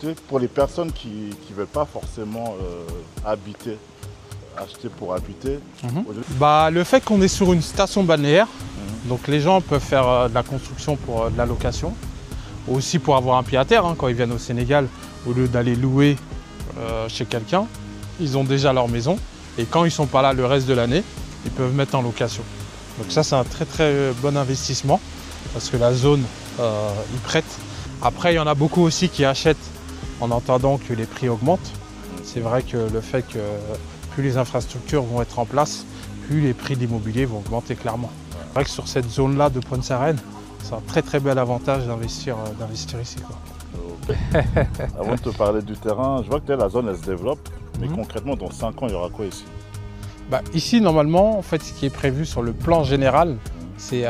rajouter pour les personnes qui ne veulent pas forcément acheter pour habiter. Le fait qu'on est sur une station balnéaire, donc les gens peuvent faire de la construction pour de la location, aussi pour avoir un pied à terre quand ils viennent au Sénégal, au lieu d'aller louer chez quelqu'un, ils ont déjà leur maison et quand ils ne sont pas là le reste de l'année, ils peuvent mettre en location. Donc ça c'est un très très bon investissement parce que la zone y prête. Après il y en a beaucoup aussi qui achètent en entendant que les prix augmentent. C'est vrai que le fait que plus les infrastructures vont être en place, plus les prix de l'immobilier vont augmenter clairement. C'est vrai que sur cette zone-là de Pointe-Sarène, c'est un très très bel avantage d'investir ici, quoi. Okay. Avant de te parler du terrain, je vois que la zone elle se développe, mais concrètement dans 5 ans, il y aura quoi ici? Ici, normalement, en fait, ce qui est prévu sur le plan général, c'est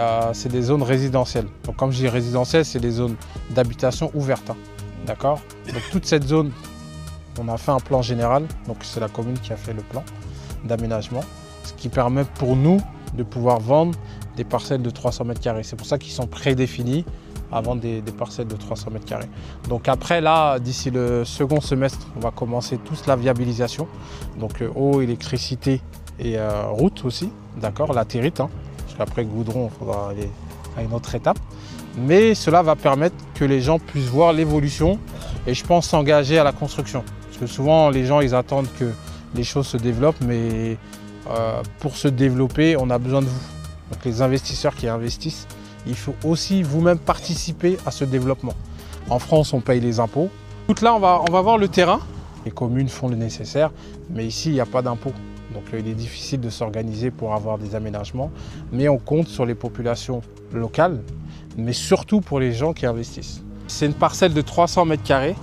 des zones résidentielles. Donc comme je dis résidentielles, c'est des zones d'habitation ouvertes. D'accord? Donc toute cette zone, on a fait un plan général, donc c'est la commune qui a fait le plan d'aménagement, ce qui permet pour nous de pouvoir vendre des parcelles de 300 mètres carrés. C'est pour ça qu'ils sont prédéfinis à vendre des parcelles de 300 mètres carrés. Donc après là, d'ici le second semestre, on va commencer tous la viabilisation. Donc eau, électricité et route aussi, d'accord, latérite, parce qu'après goudron, il faudra aller à une autre étape. Mais cela va permettre que les gens puissent voir l'évolution et je pense s'engager à la construction. Parce que souvent les gens ils attendent que les choses se développent, mais pour se développer, on a besoin de vous. Donc les investisseurs qui investissent, il faut aussi vous-même participer à ce développement. En France, on paye les impôts. Donc là, on va voir le terrain. Les communes font le nécessaire, mais ici, il n'y a pas d'impôts. Donc il est difficile de s'organiser pour avoir des aménagements, mais on compte sur les populations locales, mais surtout pour les gens qui investissent. C'est une parcelle de 300 mètres carrés,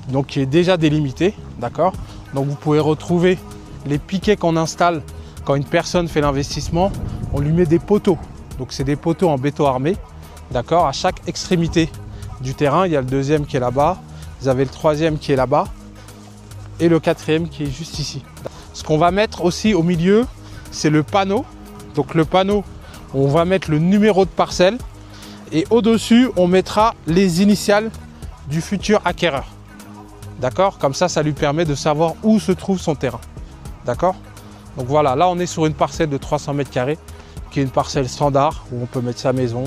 donc qui est déjà délimitée, d'accord? Donc vous pouvez retrouver les piquets qu'on installe quand une personne fait l'investissement, on lui met des poteaux. Donc c'est des poteaux en béton armé, d'accord? À chaque extrémité du terrain, il y a le deuxième qui est là-bas, vous avez le troisième qui est là-bas et le quatrième qui est juste ici. Ce qu'on va mettre aussi au milieu, c'est le panneau. Donc le panneau, on va mettre le numéro de parcelle et au-dessus, on mettra les initiales du futur acquéreur. D'accord? Comme ça, ça lui permet de savoir où se trouve son terrain. D'accord? Donc voilà, là on est sur une parcelle de 300 mètres carrés, qui est une parcelle standard, où on peut mettre sa maison,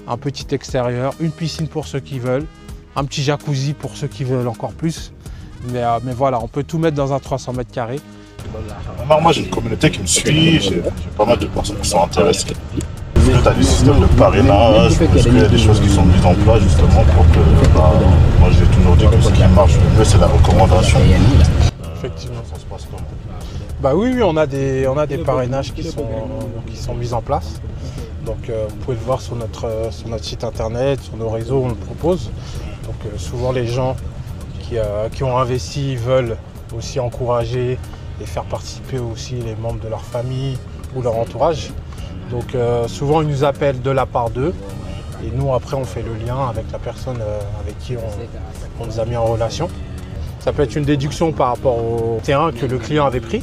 un petit extérieur, une piscine pour ceux qui veulent, un petit jacuzzi pour ceux qui veulent encore plus. Mais voilà, on peut tout mettre dans un 300 mètres carrés. Moi j'ai une communauté qui me suit, j'ai pas mal de personnes qui sont intéressées. Tu as des systèmes de parrainage, est-ce qu'il y a des choses qui sont mises en place justement pour que moi j'ai toujours dit que ce qui marche le mieux c'est la recommandation. Effectivement. Ça se passe comment? Oui, on a des parrainages qui sont mis en place. Donc vous pouvez le voir sur notre site internet, sur nos réseaux, on le propose. Donc souvent les gens qui ont investi veulent aussi encourager et faire participer aussi les membres de leur famille ou leur entourage. Donc souvent ils nous appellent de la part d'eux et nous après on fait le lien avec la personne avec qui on nous a mis en relation. Ça peut être une déduction par rapport au terrain que le client avait pris,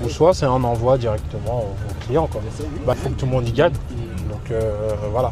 ou soit c'est un envoi directement au client. Il faut que tout le monde y gagne. Donc voilà.